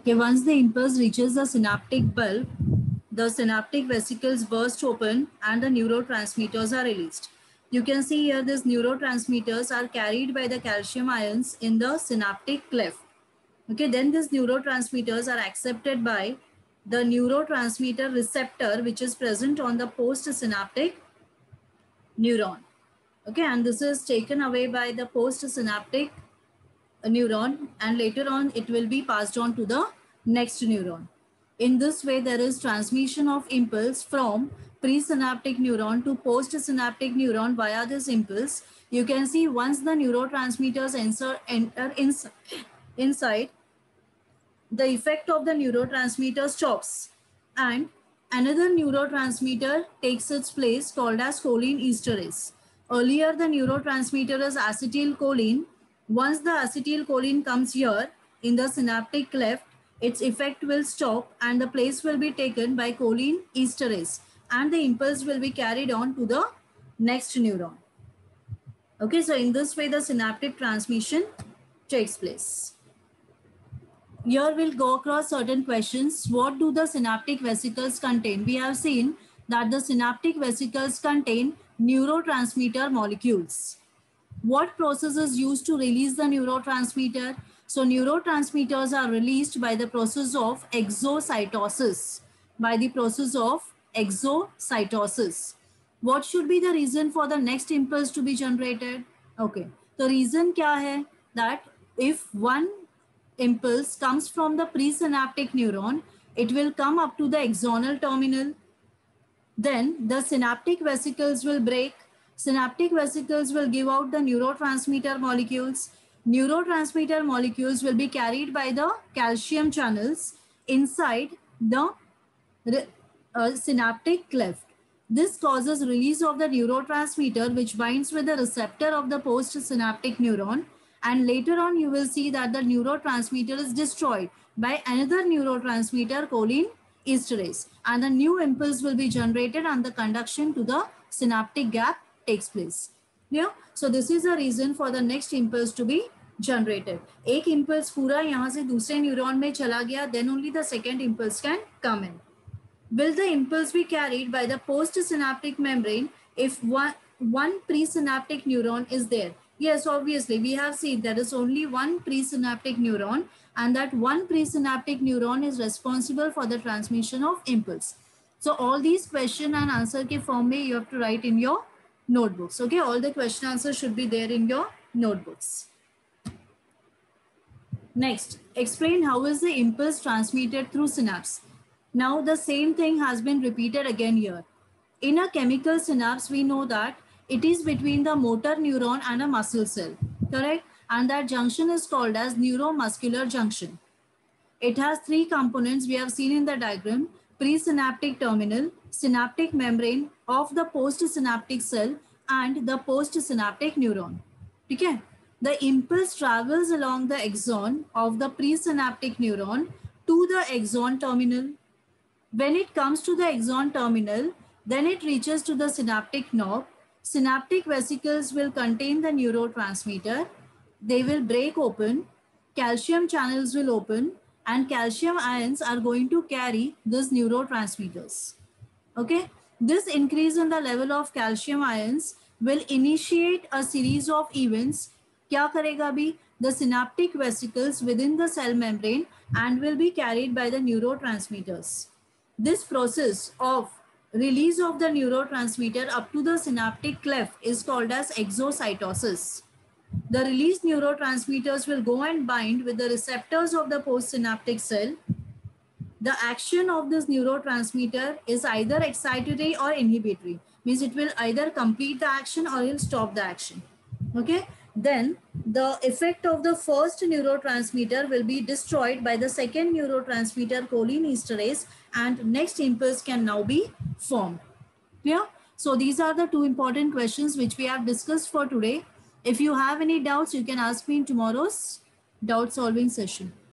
Okay, once the impulse reaches the synaptic bulb, the synaptic vesicles burst open and the neurotransmitters are released. You can see here these neurotransmitters are carried by the calcium ions in the synaptic cleft. Okay, then these neurotransmitters are accepted by the neurotransmitter receptor which is present on the postsynaptic neuron. Okay, and this is taken away by the postsynaptic neuron, and later on it will be passed on to the next neuron. In this way, there is transmission of impulse from presynaptic neuron to postsynaptic neuron via this impulse. You can see once the neurotransmitters enter inside, the effect of the neurotransmitter stops and another neurotransmitter takes its place called as cholinesterase. Earlier the neurotransmitter is acetylcholine. Once the acetylcholine comes here in the synaptic cleft, its effect will stop and the place will be taken by cholinesterase and the impulse will be carried on to the next neuron. Okay, so in this way the synaptic transmission takes place. Here we'll go across certain questions. What do the synaptic vesicles contain? We have seen that the synaptic vesicles contain neurotransmitter molecules. What process is used to release the neurotransmitter? So neurotransmitters are released by the process of exocytosis. By the process of exocytosis. What should be the reason for the next impulse to be generated? Okay, the reason kya hai? That if one impulse comes from the presynaptic neuron, it will come up to the axonal terminal. Then the synaptic vesicles will break. Synaptic vesicles will give out the neurotransmitter molecules. Neurotransmitter molecules will be carried by the calcium channels inside the synaptic cleft. This causes release of the neurotransmitter which binds with the receptor of the postsynaptic neuron, and later on you will see that the neurotransmitter is destroyed by another neurotransmitter cholinesterase, and a new impulse will be generated and the conduction to the synaptic gap takes place. Yeah, so this is the reason for the next impulse to be generated. एक impulse पूरा यहाँ से दूसरे neuron में चला गया, then only the second impulse can come in. Will the impulse be carried by the postsynaptic membrane if one presynaptic neuron is there? Yes, obviously, we have seen there is only one presynaptic neuron, and that one presynaptic neuron is responsible for the transmission of impulse. So all these question and answer ke form mein you have to write in your notebooks. Okay, all the question answers should be there in your notebooks. Next, explain how is the impulse transmitted through synapse. Now the same thing has been repeated again here. In a chemical synapse, we know that it is between the motor neuron and a muscle cell, correct? And that junction is called as neuromuscular junction. It has three components we have seen in the diagram: presynaptic terminal, synaptic membrane of the postsynaptic cell, and the postsynaptic neuron. Okay? The impulse travels along the axon of the presynaptic neuron to the axon terminal. When it comes to the axon terminal, then it reaches to the synaptic knob. Synaptic vesicles will contain the neurotransmitter. They will break open. Calcium channels will open, and calcium ions are going to carry these neurotransmitters. Okay, this increase in the level of calcium ions will initiate a series of events. क्या करेगा अभी? The synaptic vesicles within the cell membrane and will be carried by the neurotransmitters. This process of release of the neurotransmitter up to the synaptic cleft is called as exocytosis. The released neurotransmitters will go and bind with the receptors of the postsynaptic cell. The action of this neurotransmitter is either excitatory or inhibitory. Means it will either complete the action or it will stop the action. Okay. Then the effect of the first neurotransmitter will be destroyed by the second neurotransmitter cholinesterase, and next impulse can now be formed. Clear? So these are the two important questions which we have discussed for today. If you have any doubts, you can ask me in tomorrow's doubt solving session.